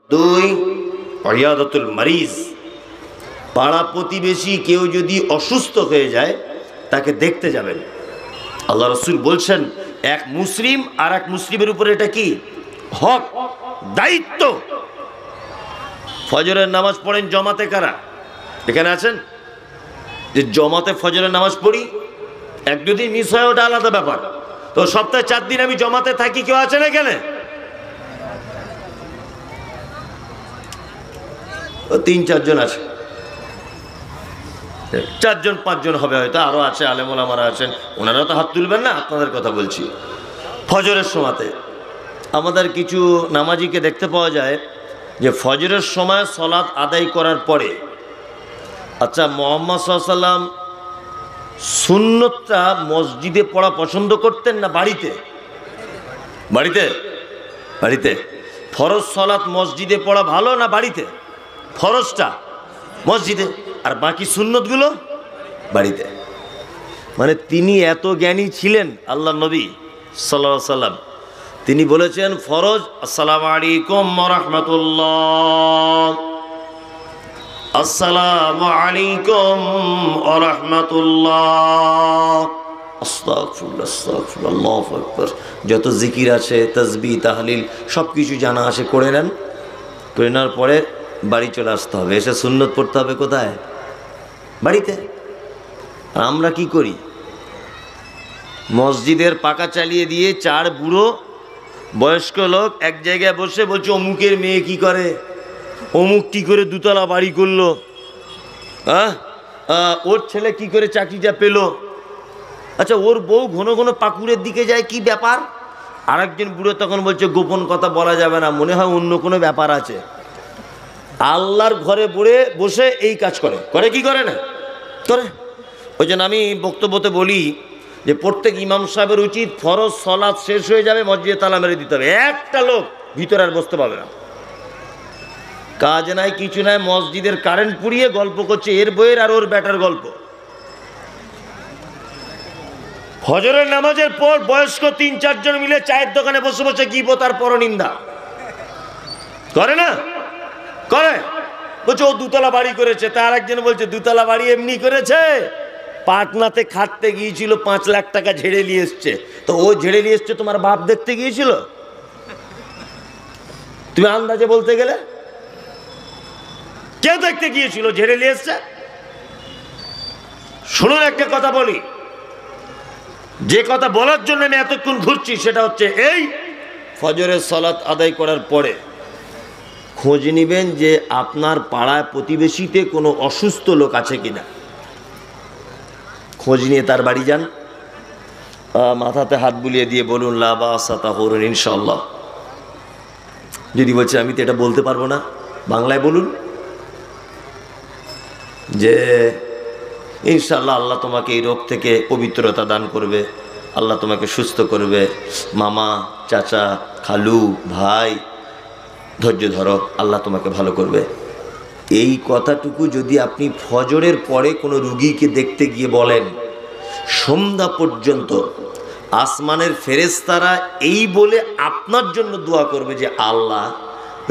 দুই, ইয়াদাতুল মারিজ, পাড়া প্রতিবেশী কেউ যদি অসুস্থ হয়ে যায় তাকে দেখতে যাবেন। আল্লাহ রাসূল বলছেন এক মুসলিম আর এক মুসলিমের উপরে এটা কি হক, দায়িত্ব। ফজরের নামাজ পড়েন জমাতে কারা এখানে আছেন? যে জমাতে ফজরের নামাজ পড়ি, এক দুদিন মিস হয় ওটা আলাদা ব্যাপার। তো সপ্তাহে 4 দিন আমি জমাতে থাকি, কেউ আছেন এখানে? 3-4 জন আছে, 4 জন 5 জন হবে হয়তো, আরো আছে আলেম ওলামারা আছেন, ওনারা তো হাত তুলবেন না, আপনাদের কথা বলছি। ফজরের সময়তে আমাদের কিছু নামাজিকে দেখতে পাওয়া যায় যে ফজরের সময় সালাত আদায় করার পরে, আচ্ছা মুহাম্মদ সাল্লাল্লাহু আলাইহি ওয়াসাল্লাম সুন্নতটা মসজিদে পড়া পছন্দ করতেন না বাড়িতে? বাড়িতে বাড়িতে ফরজ সালাত মসজিদে পড়া ভালো না বাড়িতে? ফরজটা মসজিদে আর বাকি সুন্নতগুলো বাড়িতে। মানে তিনি এত জ্ঞানী ছিলেন আল্লাহ নবী সাল্লাল্লাহু আলাইহি ওয়াসাল্লাম, তিনি বলেছেন ফরজ আসসালামু আলাইকুম ওয়া রাহমাতুল্লাহ, আসসালামু আলাইকুম ওয়া রাহমাতুল্লাহ, আস্তাগফিরুল্লাহ আস্তাগফিরুল্লাহ, আল্লাহু আকবার, যত জিকির আছে তাসবিহ তাহলিল সব কিছু জানা আছে করে নেন। করে নেওয়ার পরে বাড়ি চলে আসতে হবে, এসে সুন্নত পড়তে হবে কোথায়? বাড়িতে। আমরা কি করি? মসজিদের পাকা চালিয়ে দিয়ে 4 বুড়ো বয়স্ক লোক এক জায়গায় বসে বলছে অমুকের মেয়ে কি করে, অমুক কি করে 2 তলা বাড়ি করলো, ওর ছেলে কি করে চাকরিটা পেলো, আচ্ছা ওর বউ ঘন ঘন পাকুড়ের দিকে যায়, কি ব্যাপার? আরেকজন বুড়ো তখন বলছে গোপন কথা বলা যাবে না, মনে হয় অন্য কোনো ব্যাপার আছে। আল্লাহর ঘরে বসে এই কাজ করে, করে কি করে না করে। ওই জন্য আমি বক্তব্যতে বলি যে প্রত্যেক ইমাম সাহেবের উচিত ফরজ সালাত শেষ হয়ে যাবে মসজিদে তালা মেরে দিতে হবে, একটা লোক ভিতরে আর বসতে পাবে না। কাজ নাই কিছু নাই, মসজিদের কারেন্ট পুড়িয়ে গল্প করছে এর বইয়ের আর ওর ব্যাটার গল্প। ফজরের নামাজের পর বয়স্ক 3-4 জন মিলে চায়ের দোকানে বসে বসে গীবত আর পরনিন্দা করে না? করে। বলছে ও 2 তলা বাড়ি করেছে, তার একজন বলছে 2 তলা বাড়ি এমনি করেছে, পাটনাতে খাটতে গিয়েছিল 5 লাখ টাকা ঝেড়ে নিয়ে এসছে। তো ও ঝেড়ে নিয়ে এসছে তোমার বাপ দেখতে গিয়েছিল? তুমি আন্দাজে বলতে গেলে কেউ দেখতে গিয়েছিল ঝেড়ে নিয়ে এসছে? শুনুন একটা কথা বলি, যে কথা বলার জন্য আমি এতক্ষণ ঘুরছি সেটা হচ্ছে এই, ফজরের সালাত আদায় করার পরে খোঁজ নিবেন যে আপনার পাড়ায় প্রতিবেশীতে কোনো অসুস্থ লোক আছে কিনা। খোঁজ নিয়ে তার বাড়ি যান, মাথাতে হাত বুলিয়ে দিয়ে বলুন লা বাসা তাহুরুন ইনশাআল্লাহ। যদি বলছে আমি তো এটা বলতে পারবো না, বাংলায় বলুন যে ইনশাআল্লাহ আল্লাহ তোমাকে এই রোগ থেকে পবিত্রতা দান করবে, আল্লাহ তোমাকে সুস্থ করবে, মামা চাচা খালু ভাই ধৈর্য ধরো, আল্লাহ তোমাকে ভালো করবে। এই কথাটুকু যদি আপনি ফজরের পরে কোনো রুগীকে দেখতে গিয়ে বলেন, সন্ধ্যা পর্যন্ত আসমানের ফেরেশতারা এই বলে আপনার জন্য দোয়া করবে যে আল্লাহ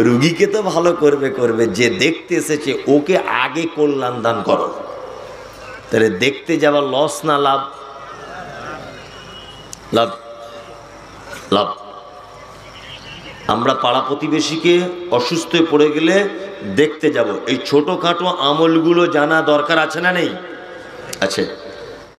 রুগীকে তো ভালো করবে, যে দেখতে এসেছে ওকে আগে কল্যাণ দান করো। তাহলে দেখতে যাওয়া লস না লাভ? লাভ লাভ। আমরা পাড়া প্রতিবেশীকে অসুস্থ হয়ে পড়ে গেলে দেখতে যাব, এই ছোটোখাটো আমলগুলো জানা দরকার আছে না নেই? আছে।